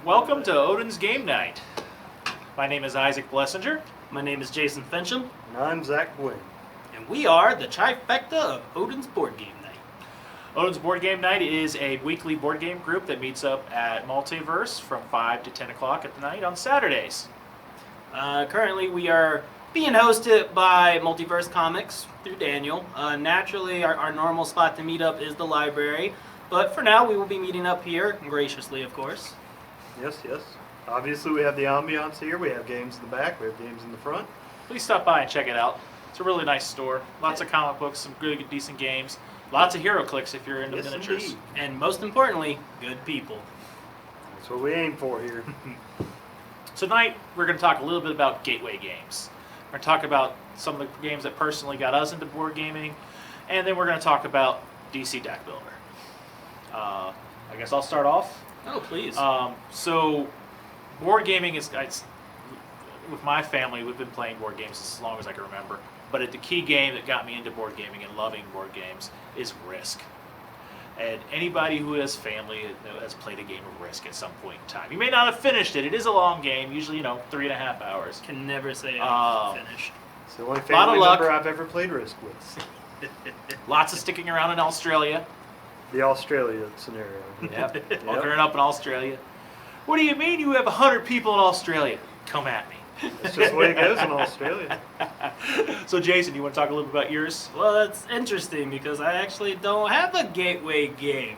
Welcome to Odin's Game Night. My name is Isaac Blessinger. My name is Jason Fincham, And I'm Zach Wynn. and we are the Trifecta of Odin's Board Game Night. Odin's Board Game Night is a weekly board game group that meets up at Multiverse from 5 to 10 o'clock at the night on Saturdays. Currently, we are being hosted by Multiverse Comics through Daniel. Naturally, our normal spot to meet up is the library, but for now, we will be meeting up here, graciously, of course. Yes. Obviously, we have the ambiance here. We have games in the back. We have games in the front. Please stop by and check it out. It's a really nice store. Lots of comic books, some good, decent games. Lots of hero clicks if you're into Yes, miniatures. indeed. And most importantly, good people. That's what we aim for here. Tonight, we're going to talk a little bit about gateway games. We're going to talk about some of the games that personally got us into board gaming, and then we're going to talk about DC Deck Builder. I guess I'll start off. Oh, please. So, board gaming is, with my family, we've been playing board games as long as I can remember. But the key game that got me into board gaming and loving board games is Risk. And anybody who has family has played a game of Risk at some point in time. You may not have finished it. It is a long game, usually 3.5 hours. Can never say I'm finished. It's the only Lot of family luck. member I've ever played Risk with. Lots of sticking around in Australia. The Australia scenario. Yep. Bunkering up in Australia. What do you mean you have 100 people in Australia? Come at me. It's just the way it goes in Australia. So, Jason, you want to talk a little bit about yours? Well, that's interesting because I actually don't have a gateway game.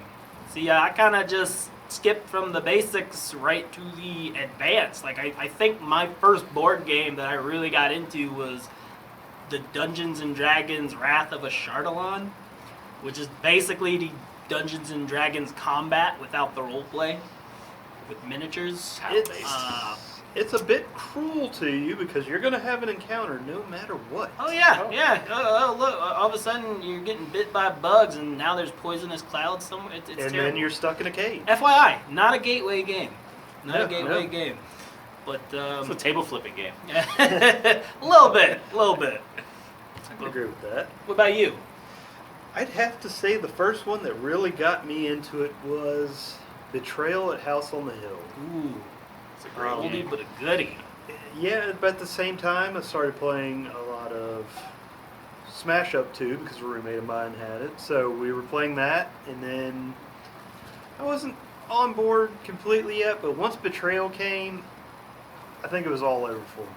See, I kind of just skipped from the basics right to the advanced. Like, I think my first board game that I really got into was the Dungeons and Dragons Wrath of a Chardalon, which is basically the Dungeons and Dragons combat without the roleplay, with miniatures. It's a bit cruel to you because you're going to have an encounter no matter what. Oh yeah. Look! All of a sudden, you're getting bit by bugs, and now there's poisonous clouds somewhere. It's And terrible. then you're stuck in a cage. FYI, not a gateway game. Not No, a gateway no. game. But It's a table flipping game. a little bit. I can agree with that. What about you? I'd have to say the first one that really got me into it was Betrayal at House on the Hill. Ooh, It's a great oldie game. but a goodie. Yeah, but at the same time, I started playing a lot of Smash Up 2 because a roommate of mine had it. So we were playing that, and then I wasn't on board completely yet, but once Betrayal came, I think it was all over for me.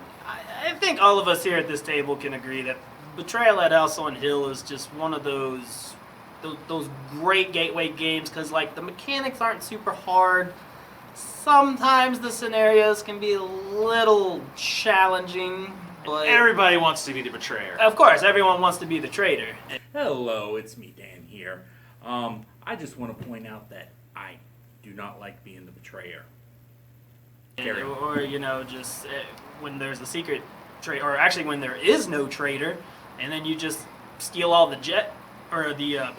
I think all of us here at this table can agree that Betrayal at House on Hill is just one of those great gateway games because like the mechanics aren't super hard. Sometimes the scenarios can be a little challenging, but Everybody wants to be the betrayer. of course everyone wants to be the traitor. Hello, it's me, Dan here. I just want to point out that I do not like being the betrayer. Carry on. Or just when there's a secret traitor, or actually when there is no traitor, and then you just steal all the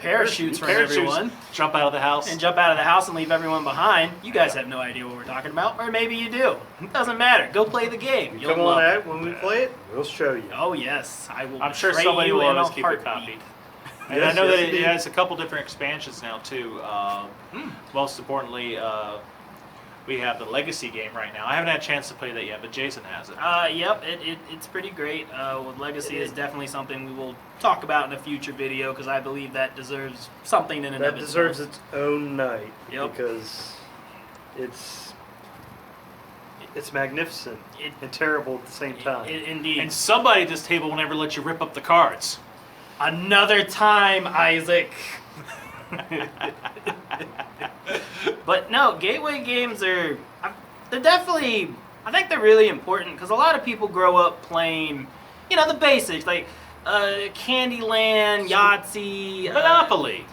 parachutes from everyone Jump out of the house. and jump out of the house and leave everyone behind. You guys have no idea what we're talking about, or maybe you do. It doesn't matter. Go play the game. You'll Come on love out it. when we play it, we'll show you. Oh yes, I will. I'm sure betray somebody you will in always a keep a heartbeat. copy. And Yes, I know yes, that it indeed. has a couple different expansions now too. Most importantly, we have the Legacy game right now. I haven't had a chance to play that yet, but Jason has it. Yep, it's pretty great. Legacy is definitely something we will talk about in a future video because I believe that deserves something in and That of deserves itself. its own night Yep. because it's magnificent It- and terrible at the same time. Indeed. And somebody at this table will never let you rip up the cards. Another time, Isaac. But no, gateway games they're definitely, I think they're really important because a lot of people grow up playing, the basics like Candyland, Yahtzee, Monopoly.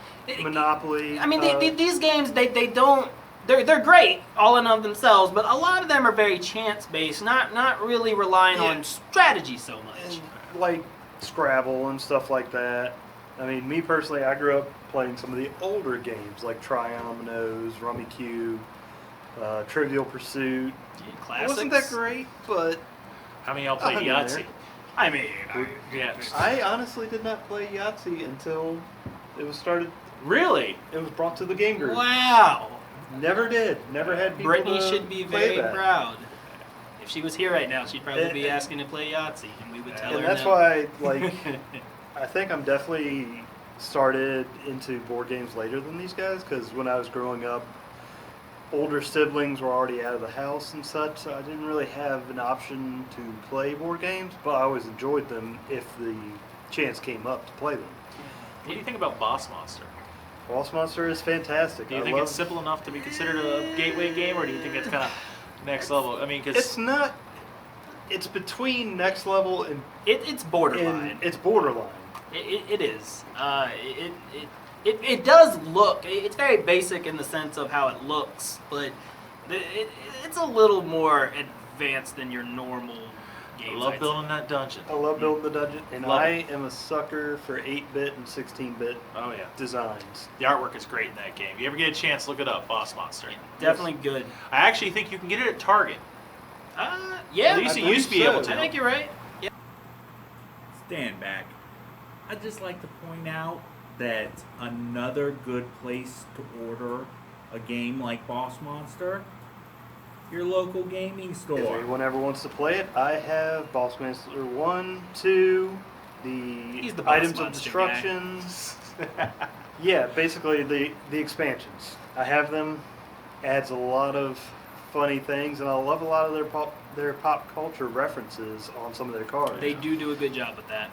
Monopoly. I mean, these games they don't. They're great all in of themselves, but a lot of them are very chance based, not really relying Yeah. on strategy so much. and like Scrabble and stuff like that. I mean, me personally, I grew up playing some of the older games like Triominoes, Rummy Cube, Trivial Pursuit. It Classics. wasn't that great, but How many of y'all played hung in Yahtzee? there. I mean, Yeah. I honestly did not play Yahtzee until it was started. Really? It was brought to the game group. wow. Never did. Never had people Brittany to should be play very that. proud. If she was here right now, she'd probably be And- asking to play Yahtzee, and we would tell And her that's no. why, like, I think I'm definitely started into board games later than these guys, because when I was growing up, older siblings were already out of the house and such, so I didn't really have an option to play board games, but I always enjoyed them if the chance came up to play them. What do you think about Boss Monster? Boss Monster is fantastic. Do you I think love, it's simple enough to be considered a gateway game, or do you think it's kind of next level? I mean, It's because not. It's between next level and It's borderline. it's borderline. It is. It does look. It's very basic in the sense of how it looks, but it's a little more advanced than your normal I games. love I'd building that dungeon. I love building the dungeon, and Love I it. am a sucker for 8-bit and 16-bit Oh yeah, designs. the artwork is great in that game. You ever get a chance, look it up, Boss Monster. say. Definitely good. I actually think you can get it at Target. Yeah. At least I it used to be believe able so. to. I think you're right. Yeah. Stand back. I'd just like to point out that another good place to order a game like Boss Monster, your local gaming If store. anyone ever wants to play it, I have Boss Monster 1, 2, He's the the Boss items of Monster guy. destructions. Yeah, basically the expansions. I have them. Adds a lot of funny things, and I love a lot of their pop culture references on some of their cards. They do a good job with that.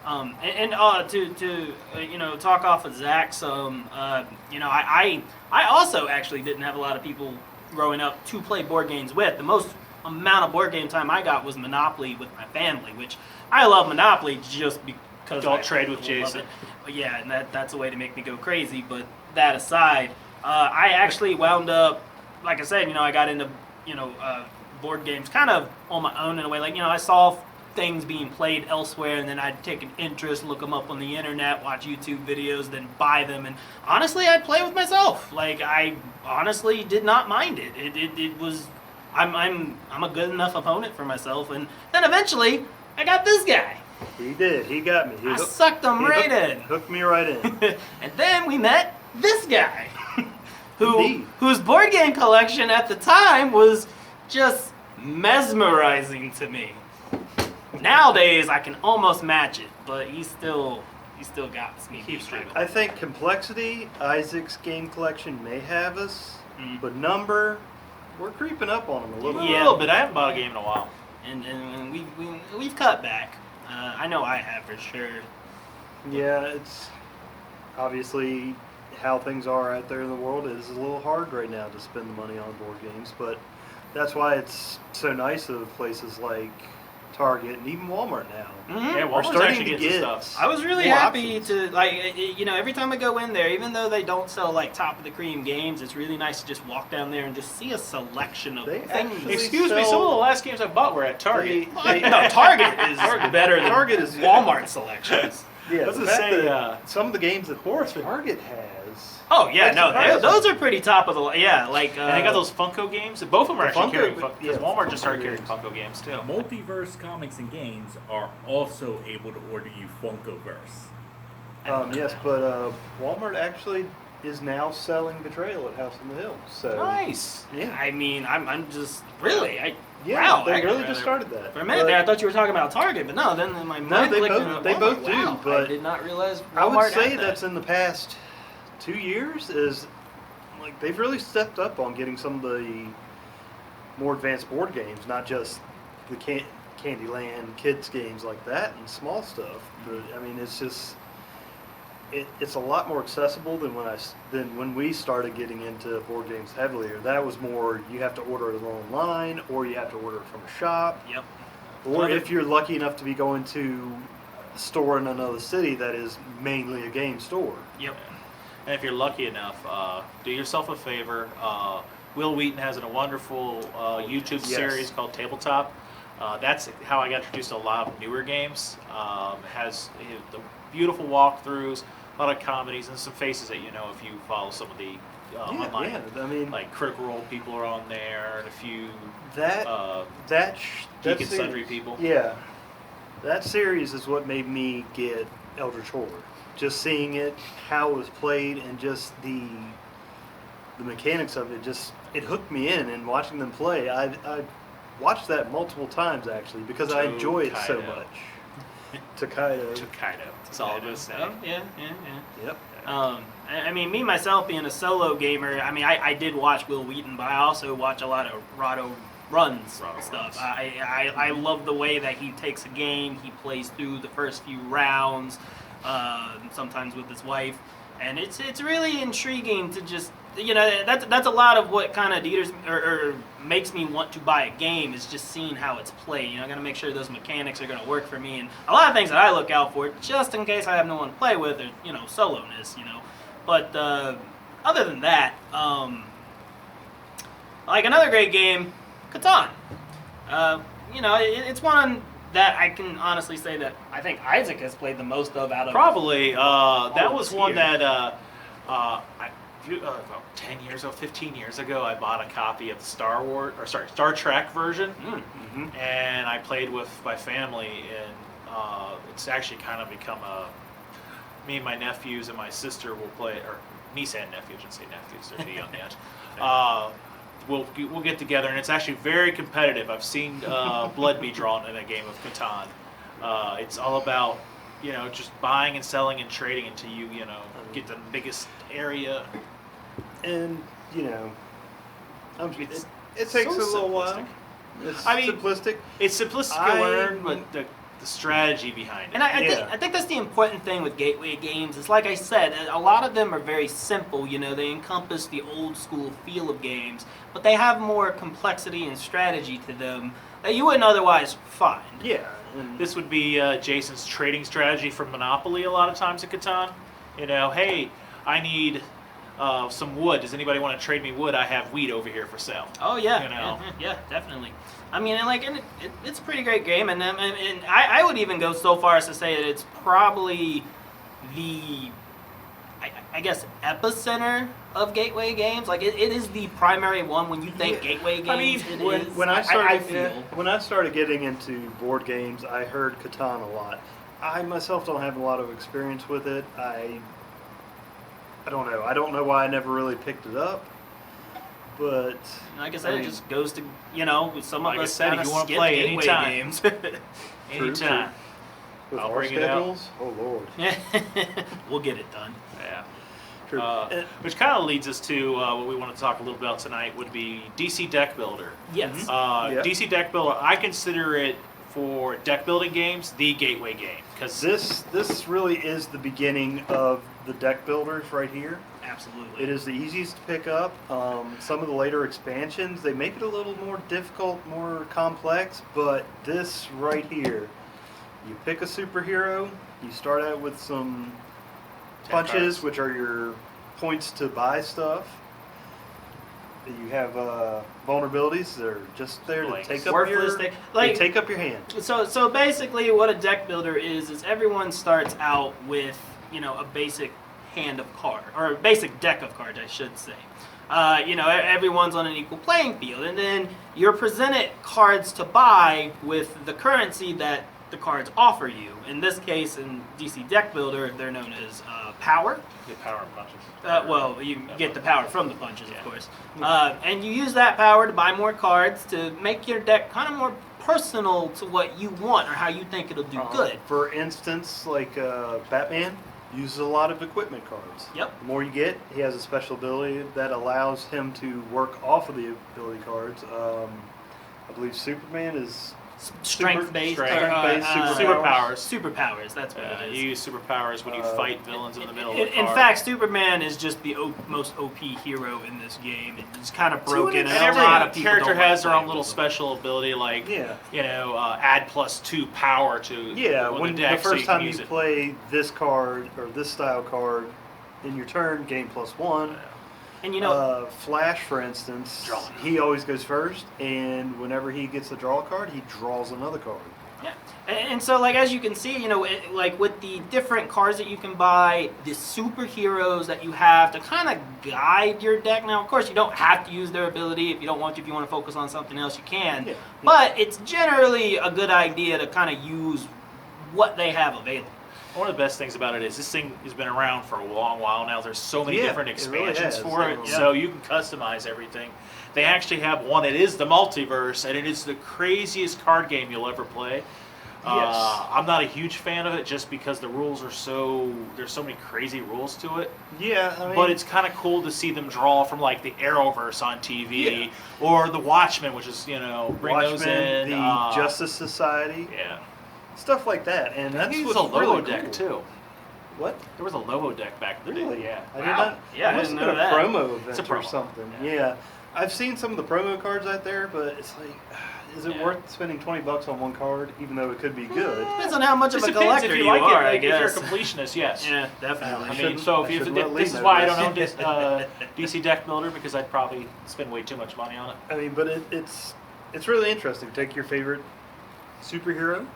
To talk off of Zach's, I also actually didn't have a lot of people growing up to play board games with. The most amount of board game time I got was Monopoly with my family, which I love Monopoly just because Don't I trade with love Jason. it. But yeah, and that's a way to make me go crazy. But that aside, I actually wound up, like I said, I got into board games kind of on my own in a way. Like I saw things being played elsewhere, and then I'd take an interest, look them up on the internet, watch YouTube videos, then buy them, and honestly, I'd play with myself. Like I honestly did not mind it. It was I'm a good enough opponent for myself, and then eventually I got this guy. He did. He got me. He I sucked him he right hooked, in. Hooked me right in. And then we met this guy, Indeed. whose board game collection at the time was just mesmerizing to me. Nowadays, I can almost match it, but he still got me. Keeps beat. I think complexity, Isaac's game collection may have us, Mm. but number, we're creeping up on him a little A bit. Yeah. little bit. I haven't bought a game in a while. And we've cut back. I know I have for sure. Yeah, it's obviously how things are out there in the world. It is a little hard right now to spend the money on board games, but that's why it's so nice of places like Target and even Walmart now. Mhm. Yeah, We're Walmart's starting actually to getting get. some stuff. I was really more happy options. to every time I go in there, even though they don't sell like top of the cream games, it's really nice to just walk down there and just see a selection of They things. actually Excuse me, sell- some of the last games I bought were at Target. No, Target is better than Target is- Walmart selections. Yeah, Let's the just fact say, that some of the games that Target has. Oh yeah, That's no, surprising. those are pretty top of the yeah. Like And they got those Funko games. Both of them are The actually Funko- carrying Funko. Because yeah, Walmart just started Funko carrying games. Funko games too. Multiverse Comics and Games are also able to order you Funkoverse. Yes, but Walmart actually is now selling Betrayal at House on the Hill. So Nice. yeah, I mean, I'm just really yeah, wow, they I really gotta- just started that. For a minute But there, I thought you were talking about Target, but no. Then in my mind they clicked both- and they I'm both like, do, wow, I but did not realize Walmart I would say had that's that. in the past 2 years is like they've really stepped up on getting some of the more advanced board games, not just the Candyland kids games like that and small stuff. But I mean, it's just it's a lot more accessible than when we started getting into board games heavily. That was more you have to order it online or you have to order it from a shop. Yep. Or if you're lucky enough to be going to a store in another city that is mainly a game store. Yep. And if you're lucky enough, do yourself a favor. Will Wheaton has a wonderful YouTube Yes. series called Tabletop. That's how I got introduced to a lot of newer games. Has the beautiful walkthroughs, a lot of comedies, and some faces that you know if you follow some of the online. Yeah, I mean, Like Critical Role people are on there, and a few that Geek that and Sundry people. Yeah, that series is what made me get Eldritch Horror. Just seeing it, how it was played, and just the mechanics of it it hooked me in. And watching them play, I watched that multiple times actually because I enjoy it so Tokaido. much. Tokaido. Tokaido. That's all I'm gonna say. Oh, yeah. Yep. I mean, me myself being a solo gamer, I mean, I did watch Will Wheaton, but I also watch a lot of Rahdo runs Rahdo stuff. runs. I love the way that he takes a game, he plays through the first few rounds, sometimes with his wife, and it's really intriguing to just, that's a lot of what kind of deters or makes me want to buy a game is just seeing how it's played. I got to make sure those mechanics are going to work for me, and a lot of things that I look out for just in case I have no one to play with, or solo-ness. But other than that, like another great game, Catan. It's one that I can honestly say that I think Isaac has played the most of out of Probably. That was this one year. that about 10 years ago, 15 years ago, I bought a copy of the Star Trek version, Mm-hmm. and I played with my family, and it's actually kind of become me and my nephews and my sister will play, or niece and nephew, I shouldn't say nephews, they're too young yet. We'll get together, and it's actually very competitive. I've seen blood be drawn in a game of Catan. It's all about just buying and selling and trading until you get the biggest area. And It's it takes so a little while. simplistic. It's simplistic. It's simplistic to learn, but the strategy behind it. And I think that's the important thing with gateway games. Is like I said, a lot of them are very simple. They encompass the old school feel of games, but they have more complexity and strategy to them that you wouldn't otherwise find. Yeah. And This would be Jason's trading strategy for Monopoly a lot of times at Catan. Hey, I need some wood. Does anybody want to trade me wood? I have wheat over here for sale. Oh yeah, You know? yeah, definitely. I mean, it's a pretty great game, and I would even go so far as to say that it's probably the, I guess, epicenter of gateway games. Like it is the primary one when you think Yeah. gateway games. I mean, when I started I feel. when I started getting into board games, I heard Catan a lot. I myself don't have a lot of experience with it. I don't know. I don't know why I never really picked it up. But Like I said, I mean, it just goes to some Like of I us said, if kinda you wanna skip play gateway anytime. games. Anytime. with I'll our bring it out. schedules, oh lord. We'll get it done. Yeah. True. Which kind of leads us to what we want to talk a little about tonight would be DC Deck Builder. Yes. Yeah. DC Deck Builder, I consider it for deck building games the gateway game because This really is the beginning of the deck builders right here. Absolutely. It is the easiest to pick up. Some of the later expansions, they make it a little more difficult, more complex, but this right here, you pick a superhero, you start out with some 10 punches, cards. which are your points to buy stuff. You have vulnerabilities that are just there to Blanks. take up Worthless your, thing. they Like, take up your hand. So basically, what a deck builder is everyone starts out with a basic hand of cards, or a basic deck of cards, I should say. Everyone's on an equal playing field, and then you're presented cards to buy with the currency that the cards offer you. In this case, in DC Deck Builder, they're known as power. the power of punches. Well, you get the power from the punches, Yeah. of course. And you use that power to buy more cards to make your deck kind of more personal to what you want or how you think it'll do good. For instance, like Batman uses a lot of equipment cards. Yep. The more you get, he has a special ability that allows him to work off of the ability cards. I believe Superman is Strength-based. strength-based superpowers. Superpowers, that's what it is. You use superpowers when you fight villains in the middle of the In card. fact, Superman is just the most OP hero in this game. It's kind of broken, and and a every lot of people character don't like has their own playing little with them. special ability, like Yeah. add +2 power to Yeah, on when the deck the so first you can time use you it. play this card or this style card in your turn, gain +1. And Flash, for instance, Draw. he always goes first, and whenever he gets a draw card, he draws another card. yeah. And so, like, as you can see, like with the different cards that you can buy, the superheroes that you have to kind of guide your deck. Now, of course, you don't have to use their ability. If you don't want to, if you want to focus on something else, you can. Yeah. But it's generally a good idea to kind of use what they have available. One of the best things about it is this thing has been around for a long while now. There's so many Yeah, different it really expansions has. for it, Yeah. so you can customize everything. They actually have one. It is the multiverse, and it is the craziest card game you'll ever play. Yes. I'm not a huge fan of it just because the rules are there's so many crazy rules to it. Yeah, I mean, But it's kind of cool to see them draw from like the Arrowverse on TV Yeah. or the Watchmen, which is bring those Watchmen, in. the Justice Society, Yeah, stuff like that, and that's there's what's a Lobo really deck cool. too. What? There was a Lobo deck back then. Really? Yeah. I did Wow. not. Yeah, I it must didn't have been know a that. promo event It's a or promo. something. Yeah. Yeah. I've seen some of the promo cards out there, but it's like, is it Yeah. worth spending $20 on one card, even though it could be good? Depends on how much Just of a depends collector if you you like are, it. I Like, if you're a guess. completionist, yes. Yeah, definitely. I mean, shouldn't- so I if you, shouldn't let Lee this is know why I this. don't own this, DC Deck Builder, because I'd probably spend way too much money on it. I mean, but it's really interesting. Take your favorite superhero,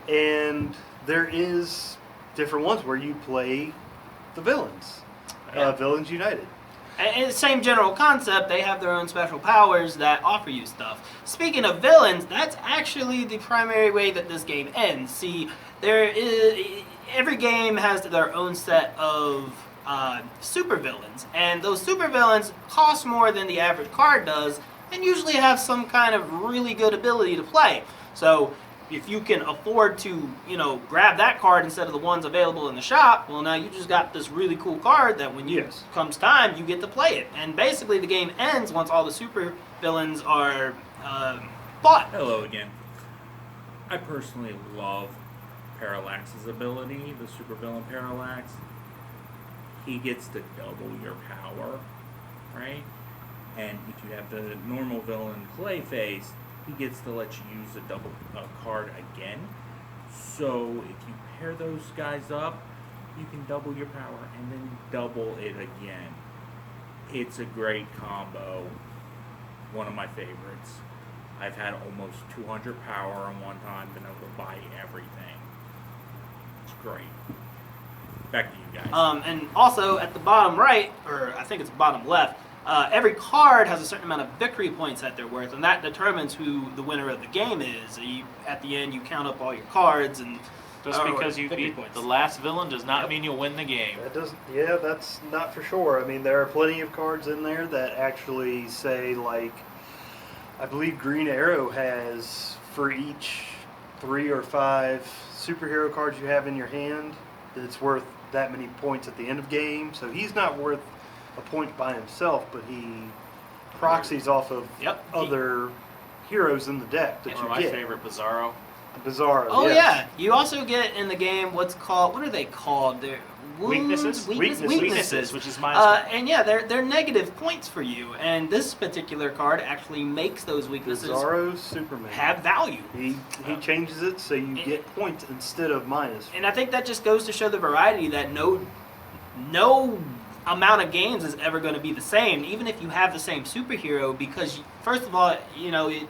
and there is different ones where you play the villains. Yeah. Villains United. And same general concept, they have their own special powers that offer you stuff. Speaking of villains, that's actually the primary way that this game ends. See, every game has their own set of supervillains, and those supervillains cost more than the average card does, and usually have some kind of really good ability to play. So if you can afford to, grab that card instead of the ones available in the shop, well, now you just got this really cool card that when Yes. comes time, you get to play it. And basically, the game ends once all the super villains are fought. Hello again. I personally love Parallax's ability, the supervillain Parallax. He gets to double your power, right? And if you have the normal villain Clayface, he gets to let you use a double card again. So if you pair those guys up, you can double your power and then double it again. It's a great combo. One of my favorites. I've had almost 200 power in one time, been able to buy everything. It's great. Back to you guys. And also at the bottom right, or I think it's bottom left, every card has a certain amount of victory points that they're worth, and that determines who the winner of the game is. At the end, you count up all your cards, and Just because you victory beat points. the last villain does not Yep. mean you'll win the game. That doesn't. Yeah, that's not for sure. I mean, there are plenty of cards in there that actually say, like, I believe Green Arrow has, for each 3 or 5 superhero cards you have in your hand, it's worth that many points at the end of game. So he's not worth a point by himself, but he proxies off of Yep. other heroes in the deck that Or you my get. favorite, Bizarro. Bizarro. Oh yes. yeah, you also get in the game what are they called? They're Weaknesses? Weaknesses. Which is mine. And yeah, they're negative points for you. And this particular card actually makes those weaknesses Bizarro Superman. have value. He changes it so you get points instead of minus. And I think that just goes to show the variety that no amount of games is ever going to be the same, even if you have the same superhero, because first of all,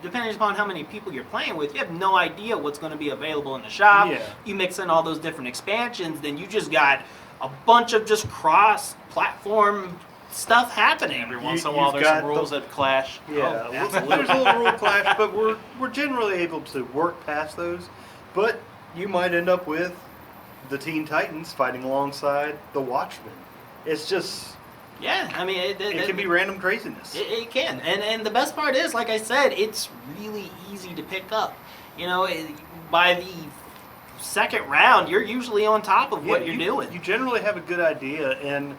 depending upon how many people you're playing with, you have no idea what's going to be available in the shop. Yeah. You mix in all those different expansions, then you just got a bunch of just cross-platform stuff happening. Every once You- in a while, you've there's got some rules that clash. Yeah, Oh, absolutely. there's a little rule clash, but we're generally able to work past those. But you might end up with the Teen Titans fighting alongside the Watchmen. It's just Yeah, I mean, it can be random craziness. It can, and the best part is, like I said, it's really easy to pick up. By the second round, you're usually on top of what you're doing. You generally have a good idea, and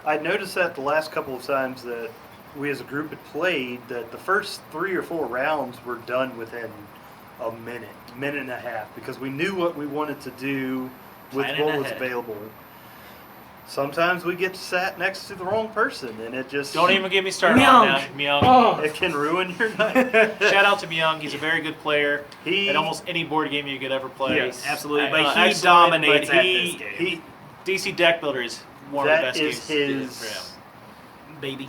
I noticed that the last couple of times that we as a group had played, that the first 3 or 4 rounds were done within a minute and a half, because we knew what we wanted to do with Planning what was ahead. available. Sometimes we get sat next to the wrong person, and it just Don't even get me started on that. Myung. it can ruin your night. Shout out to Myung. He's a very good player He- at almost any board game you could ever play. Yes. Absolutely, Uh, but he excellent, dominates but at he- this game. He DC Deck Builder is one of the that best is games his Baby.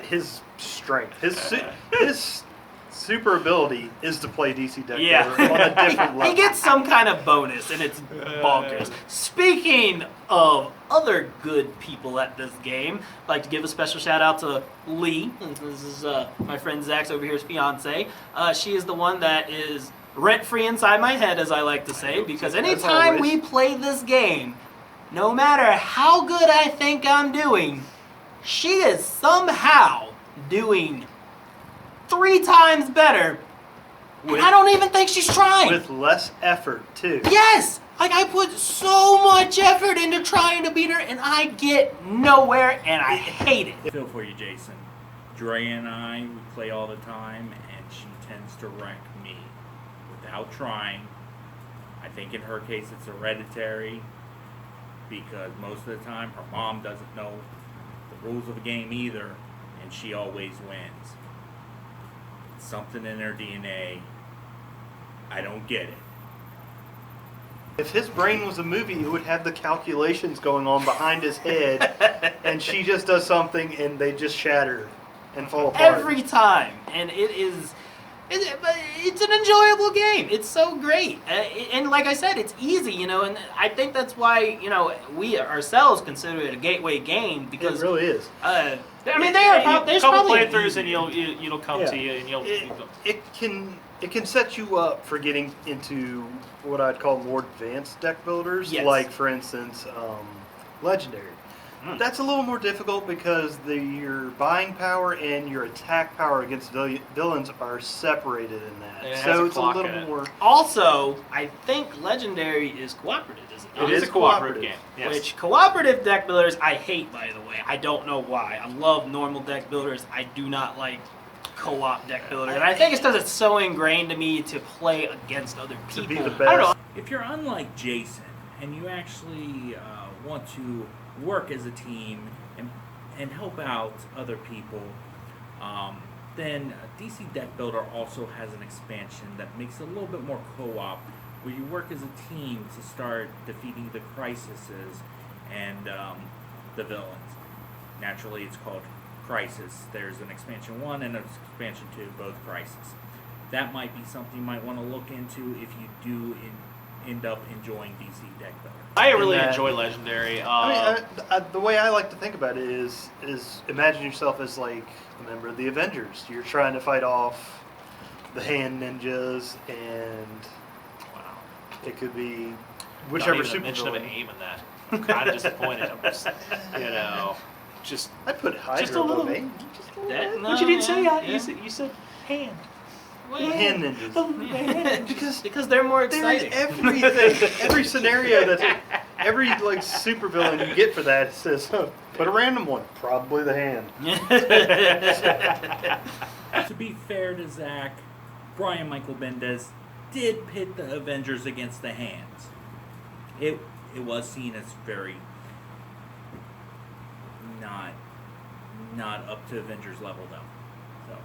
his strength. His super ability is to play DC Deck Yeah. Builder on a different level. He gets some kind of bonus, and it's bonkers. Speaking of other good people at this game, I'd like to give a special shout out to Lee. This is my friend Zach's over here's fiance. She is the one that is rent-free inside my head, as I like to say, because As anytime always. we play this game, no matter how good I think I'm doing, she is somehow doing 3 times better. And I don't even think she's trying. With less effort, too. Yes! Like, I put so much effort into trying to beat her, and I get nowhere, and I hate it. I feel for you, Jason. Dre and I, we play all the time, and she tends to wreck me without trying. I think in her case it's hereditary, because most of the time her mom doesn't know the rules of the game either, and she always wins. It's something in her DNA. I don't get it. If his brain was a movie, it would have the calculations going on behind his head, and she just does something and they just shatter and fall apart. Every time. And it's an enjoyable game. It's so great. And like I said, it's easy, you know, and I think that's why, you know, we ourselves consider it a gateway game, because It really is. I mean, there's couple probably playthroughs and you'll come Yeah. to you and It can set you up for getting into what I'd call more advanced deck builders, Yes. like for instance, Legendary. Mm. That's a little more difficult because your buying power and your attack power against villains are separated in that. And it has So a it's a clock little in it. more. Also, I think Legendary is cooperative, is it not? It It's is a cooperative cooperative. game. Yes. Which cooperative deck builders I hate, by the way. I don't know why. I love normal deck builders. I do not like co-op deck builders. And I think it's because it's so ingrained to me to play against other To people. be the I don't know. best. If you're unlike Jason and you actually want to work as a team and help out other people, then DC Deck Builder also has an expansion that makes it a little bit more co-op, where you work as a team to start defeating the crises and the villains. Naturally, it's called Crisis. There's an expansion 1 and an expansion 2, both Crisis. That might be something you might want to look into if you do end up enjoying DC Deck Builder. I really And that- enjoy Legendary. I mean, the way I like to think about it is imagine yourself as like a member of the Avengers. You're trying to fight off the hand ninjas, and wow. it could be Not whichever even a super mention of an villain. aim in that. I'm kind of disappointed. I'm just, just I'd put Hydra Just a little- above aim. Just a little That- bit. no, but you didn't say yeah, that. yeah. You said hand. Well, Hand ninjas. because they're more There's exciting. everything, every scenario every like super villain you get for that says, put a random one, probably the hand. To be fair to Zach, Brian Michael Bendis did pit the Avengers against the Hands. It was seen as very not up to Avengers level though. So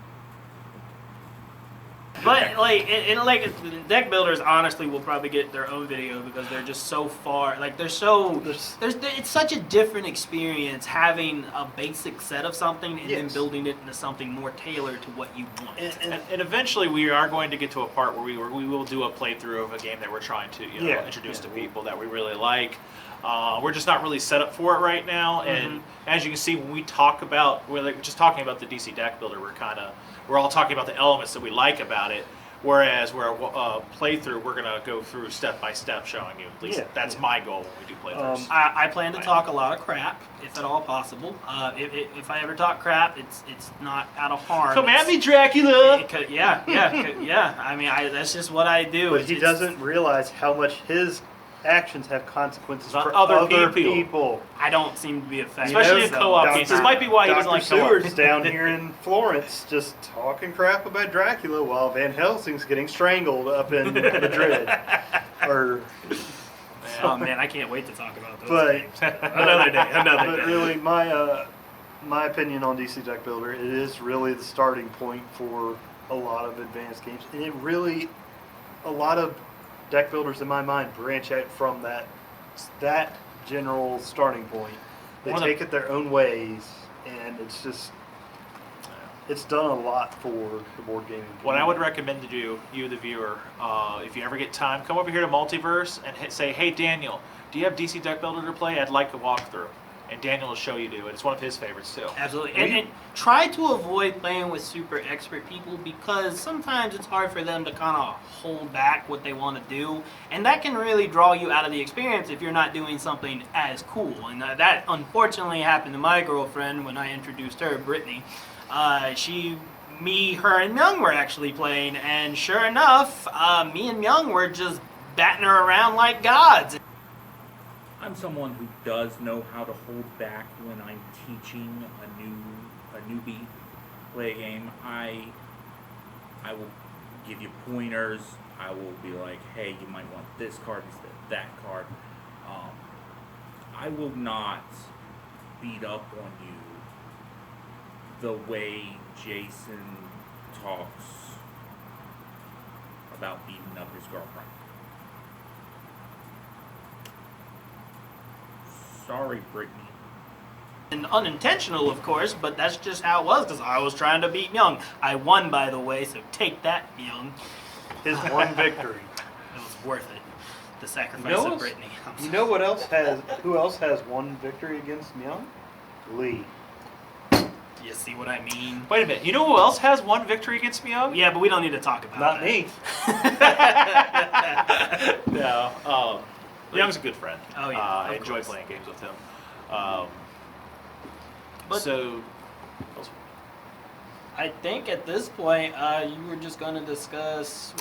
But like, and deck builders honestly will probably get their own video because they're just so far. Like they're so. It's such a different experience having a basic set of something and then Yes. building it into something more tailored to what you want. And eventually we are going to get to a part where we will do a playthrough of a game that we're trying to introduce to people that we really like. We're just not really set up for it right now. And as you can see, when we talk about, we're just talking about the DC Deck Builder, we're all talking about the elements that we like about it. Whereas we're a playthrough, we're gonna go through step by step, showing you. At least that's my goal when we do playthroughs. I plan to talk a lot of crap, if at all possible. If I ever talk crap, it's not out of harm. Come at me, Dracula. Yeah. I mean, that's just what I do. But he doesn't realize how much his actions have consequences On for other other people. people. I don't seem to be affected. Especially in so co-op that's games. This not- might be why he Dr. doesn't like co-op. Seward's down here in Florence just talking crap about Dracula while Van Helsing's getting strangled up in Madrid. Oh man, I can't wait to talk about those. But games. Another day. But really, my opinion on DC Deck Builder, it is really the starting point for a lot of advanced games, and it really, a lot of deck builders in my mind branch out from that general starting point. They One of the- take it their own ways, and it's done a lot for the board gaming community. What I would recommend to do, you the viewer, if you ever get time, come over here to Multiverse and say, hey Daniel, do you have DC Deck Builder to play? I'd like a walkthrough. and Daniel will show you to. It's one of his favorites too. Absolutely. And try to avoid playing with super expert people because sometimes it's hard for them to kind of hold back what they want to do. And that can really draw you out of the experience if you're not doing something as cool. And that unfortunately happened to my girlfriend when I introduced her, Brittany. Her and Myung were actually playing, and sure enough, me and Myung were just batting her around like gods. I'm someone who does know how to hold back when I'm teaching a newbie play a game. I will give you pointers. I will be like, hey, you might want this card instead of that card. I will not beat up on you the way Jason talks about beating up his girlfriend. Sorry, Brittany. And unintentional, of course, but that's just how it was because I was trying to beat Myung. I won, by the way, so take that, Myung. His one victory. It was worth it. The sacrifice You know of what's- Brittany. You know what else has? Who else has one victory against Myung? Lee. You see what I mean? Wait a minute. You know who else has one victory against Myung? Yeah, but we don't need to talk about Not that. me. No. Young's a good friend. Oh, yeah, I of enjoy course. playing games with him. But- So, I think at this point, you were just going to discuss.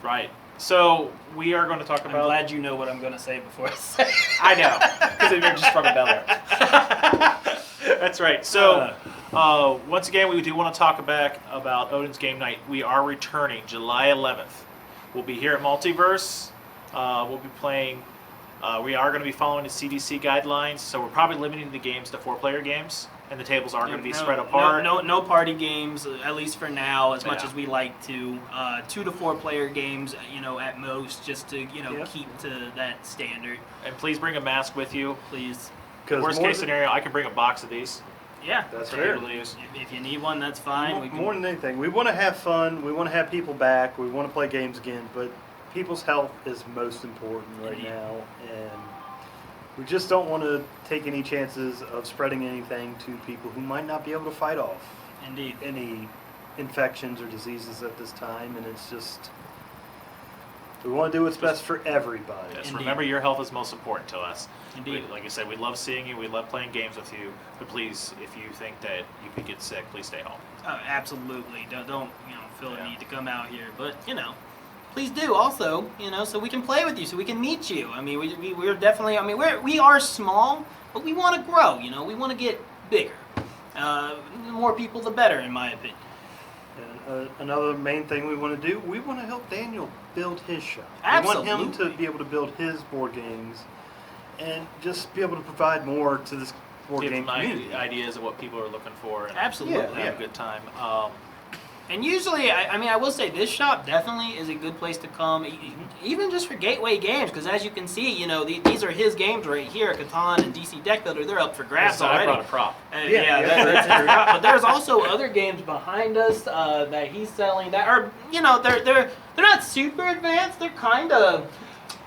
right. So we are going to talk I'm about. glad you know what I'm going to say before I say it. I know, because you're just from a Bel Air. That's right. So, once again, we do want to talk back about Odin's Game Night. We are returning July 11th. We'll be here at Multiverse. We'll be playing. We are going to be following the CDC guidelines, so we're probably limiting the games to 4-player games, and the tables are going to be spread apart. No party games, at least for now, as much Yeah. as we like to. 2 to 4 player games, at most, just to Yeah. keep to that standard. And please bring a mask with you. Please. Worst case scenario, I can bring a box of these. Yeah. That's to fair. be able to use. If you need one, that's fine. We can, More than anything, we want to have fun. We want to have people back. We want to play games again. But people's health is most important right Indeed. now, and we just don't want to take any chances of spreading anything to people who might not be able to fight off Indeed. any infections or diseases at this time. And it's just we want to do what's best for everybody. Yes, Indeed. remember your health is most important to us. Indeed. Like I said, we love seeing you. We love playing games with you. But please, if you think that you could get sick, please stay home. Absolutely. Don't feel the Yeah. need to come out here. But, please do also, so we can play with you, so we can meet you. I mean, we're definitely, we are small, but we want to grow, we want to get bigger. The more people, the better, in my opinion. And another main thing we want to do, we want to help Daniel build his shop. Absolutely. We want him to be able to build his board games and just be able to provide more to this board Give game them community. ideas of what people are looking for. And Absolutely. have a good time. And usually, I will say this shop definitely is a good place to come, even just for gateway games, because as you can see, these are his games right here, Catan and DC Deck Builder. They're up for grabs so I already. brought a prop. That's but there's also other games behind us that he's selling that are, they're not super advanced. They're kind of.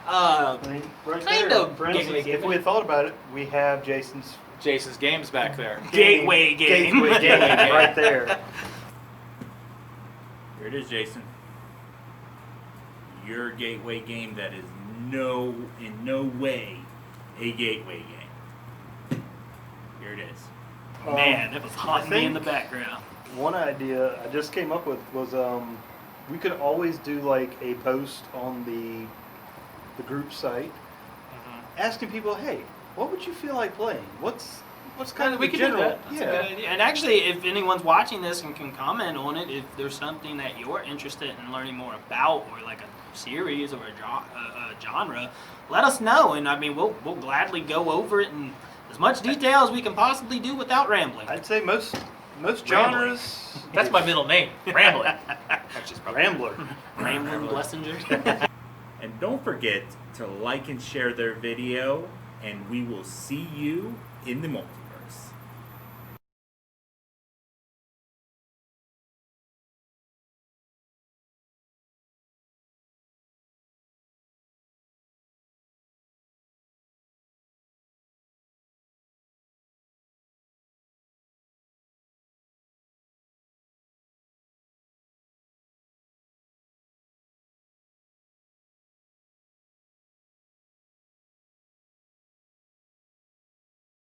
I mean, right Kind there, of for instance, gateway if we had thought about it, we have Jason's Jason's games back there. Gateway game. Gateway game right there. Here it is, Jason. Your gateway game that is in no way a gateway game. Here it is. Man, it was haunting me in the think- background. One idea I just came up with was we could always do like a post on the group site asking people, hey, what would you feel like playing? What's kind of we the could general? do that. That's a good idea. And actually, if anyone's watching this and can comment on it, if there's something that you're interested in learning more about, or like a series or a genre, let us know. And we'll gladly go over it in as much detail as we can possibly do without rambling. I'd say most Rambling. genres. That's my middle name, Rambling. That's just probably Rambler. Rambling Blessinger. And don't forget to like and share their video, and we will see you in the multiverse.